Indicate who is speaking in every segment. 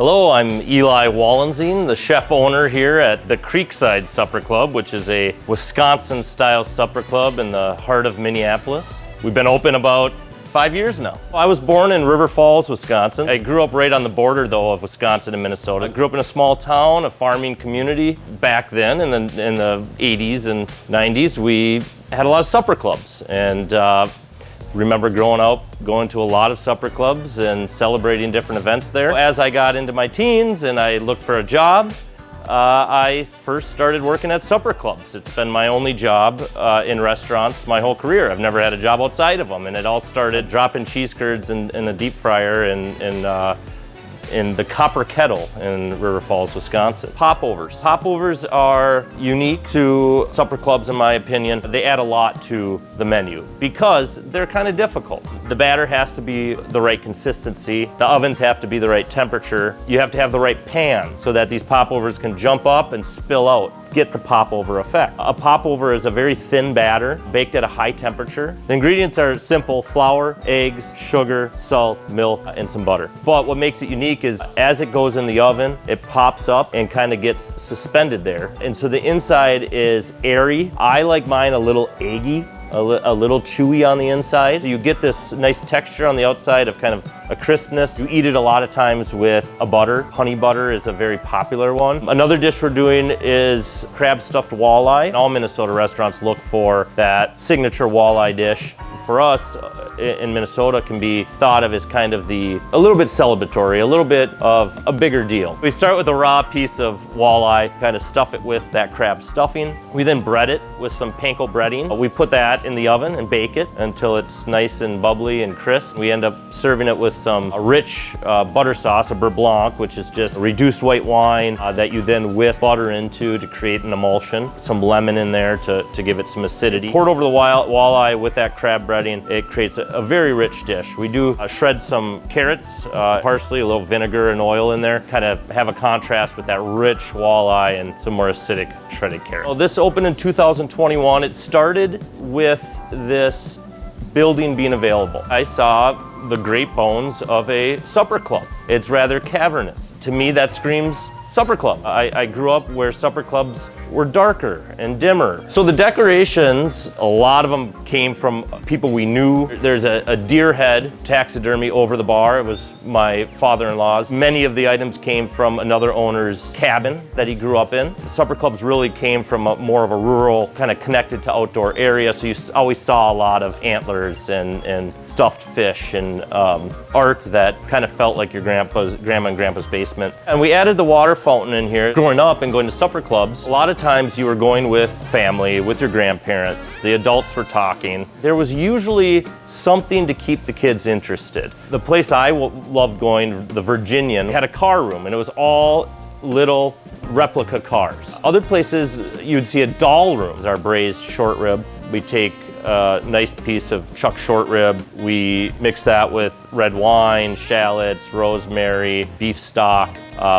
Speaker 1: Hello, I'm Eli Wallensine, the chef owner here at the Creekside Supper Club, which is a Wisconsin-style supper club in the heart of Minneapolis. We've been open about 5 years now. I was born in River Falls, Wisconsin. I grew up right on the border, though, of Wisconsin and Minnesota. I grew up in a small town, a farming community. Back then, in the 80s and 90s, we had a lot of supper clubs, and remember growing up, going to a lot of supper clubs and celebrating different events there. As I got into my teens and I looked for a job, I first started working at supper clubs. It's been my only job in restaurants my whole career. I've never had a job outside of them, and it all started dropping cheese curds in a deep fryer in the Copper Kettle in River Falls, Wisconsin. Popovers. Popovers are unique to supper clubs, in my opinion. They add a lot to the menu because they're kind of difficult. The batter has to be the right consistency. The ovens have to be the right temperature. You have to have the right pan so that these popovers can jump up and spill out. Get the popover effect. A popover is a very thin batter baked at a high temperature. The ingredients are simple: flour, eggs, sugar, salt, milk, and some butter. But what makes it unique is as it goes in the oven, it pops up and kind of gets suspended there. And so the inside is airy. I like mine a little eggy, a little chewy on the inside. So you get this nice texture on the outside of kind of a crispness. You eat it a lot of times with a butter. Honey butter is a very popular one. Another dish we're doing is crab stuffed walleye. All Minnesota restaurants look for that signature walleye dish. For us in Minnesota, can be thought of as kind of a little bit celebratory, a little bit of a bigger deal. We start with a raw piece of walleye, kind of stuff it with that crab stuffing. We then bread it with some panko breading. We put that in the oven and bake it until it's nice and bubbly and crisp. We end up serving it with some rich butter sauce, a beurre blanc, which is just reduced white wine that you then whisk butter into to create an emulsion. Some lemon in there to give it some acidity. Poured over the walleye with that crab breading, it creates a very rich dish. We do shred some carrots, parsley, a little vinegar and oil in there, kind of have a contrast with that rich walleye and some more acidic shredded carrot. Well, this opened in 2021. It started with this building being available. I saw the great bones of a supper club. It's rather cavernous. To me, that screams supper club. I grew up where supper clubs were darker and dimmer. So the decorations, a lot of them came from people we knew. There's a deer head taxidermy over the bar. It was my father-in-law's. Many of the items came from another owner's cabin that he grew up in. The supper clubs really came from more of a rural, kind of connected to outdoor area, so you always saw a lot of antlers and stuffed fish and art that kind of felt like your grandma and grandpa's basement. And we added the water fountain in here. Growing up and going to supper clubs, a lot of times you were going with family, with your grandparents. The adults were talking. There was usually something to keep the kids interested. The place I loved going, the Virginian, had a car room, and it was all little replica cars. Other places you'd see a doll room. Our braised short rib. We take a nice piece of chuck short rib. We mix that with red wine, shallots, rosemary, beef stock.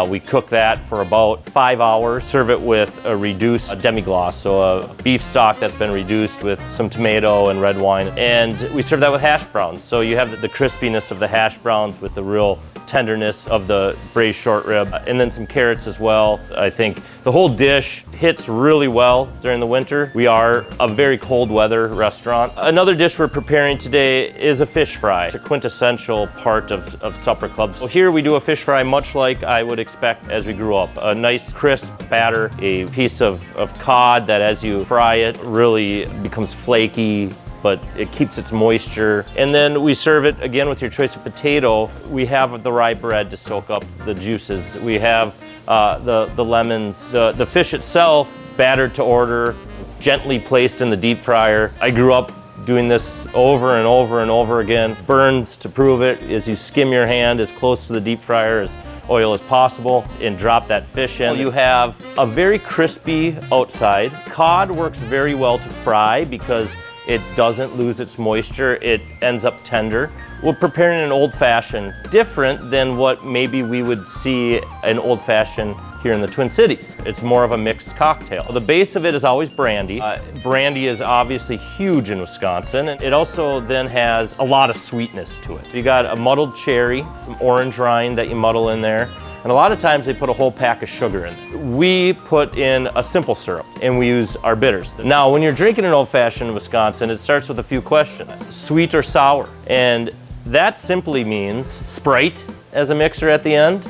Speaker 1: We cook that for about 5 hours. Serve it with a reduced demi-glace, so a beef stock that's been reduced with some tomato and red wine. And we serve that with hash browns. So you have the crispiness of the hash browns with the real tenderness of the braised short rib, and then some carrots as well. I think the whole dish hits really well during the winter. We are a very cold weather restaurant. Another dish we're preparing today is a fish fry. It's a quintessential part of supper clubs. So here we do a fish fry much like I would expect as we grew up. A nice crisp batter, a piece of cod that as you fry it really becomes flaky, but it keeps its moisture. And then we serve it again with your choice of potato. We have the rye bread to soak up the juices. We have the lemons. The fish itself, battered to order, gently placed in the deep fryer. I grew up doing this over and over and over again. Burns to prove it as you skim your hand as close to the deep fryer as oil as possible and drop that fish in. You have a very crispy outside. Cod works very well to fry because it doesn't lose its moisture. It ends up tender. We're preparing an old-fashioned, different than what maybe we would see an old-fashioned here in the Twin Cities. It's more of a mixed cocktail. The base of it is always brandy. Brandy is obviously huge in Wisconsin, and it also then has a lot of sweetness to it. You got a muddled cherry, some orange rind that you muddle in there, And a lot of times they put a whole pack of sugar in. We put in a simple syrup and we use our bitters. Now, when you're drinking an old fashioned in Wisconsin, it starts with a few questions. Sweet or sour? And that simply means Sprite as a mixer at the end,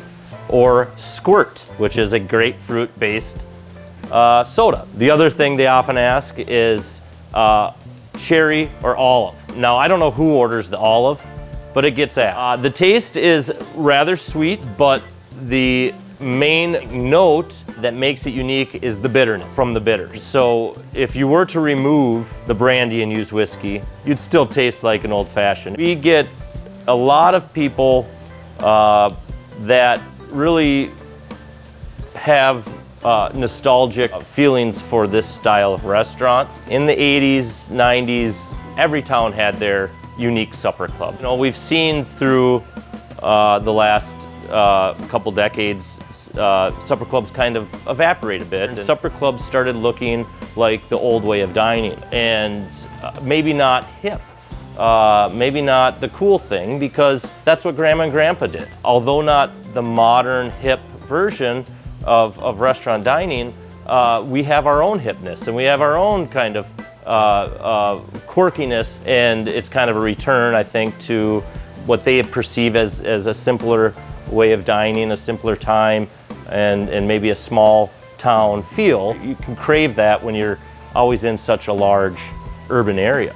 Speaker 1: or Squirt, which is a grapefruit-based soda. The other thing they often ask is cherry or olive. Now, I don't know who orders the olive, but it gets asked. The taste is rather sweet, but the main note that makes it unique is the bitterness from the bitters. So if you were to remove the brandy and use whiskey, you'd still taste like an old fashioned. We get a lot of people that really have nostalgic feelings for this style of restaurant. In the 80s, 90s, every town had their unique supper club. You know, we've seen through the last couple decades, supper clubs kind of evaporate a bit. And supper clubs started looking like the old way of dining, and maybe not hip, maybe not the cool thing, because that's what Grandma and Grandpa did. Although not the modern hip version of restaurant dining, we have our own hipness and we have our own kind of quirkiness, and it's kind of a return, I think, to what they perceive as a simpler way of dining, a simpler time, and maybe a small town feel. You can crave that when you're always in such a large urban area.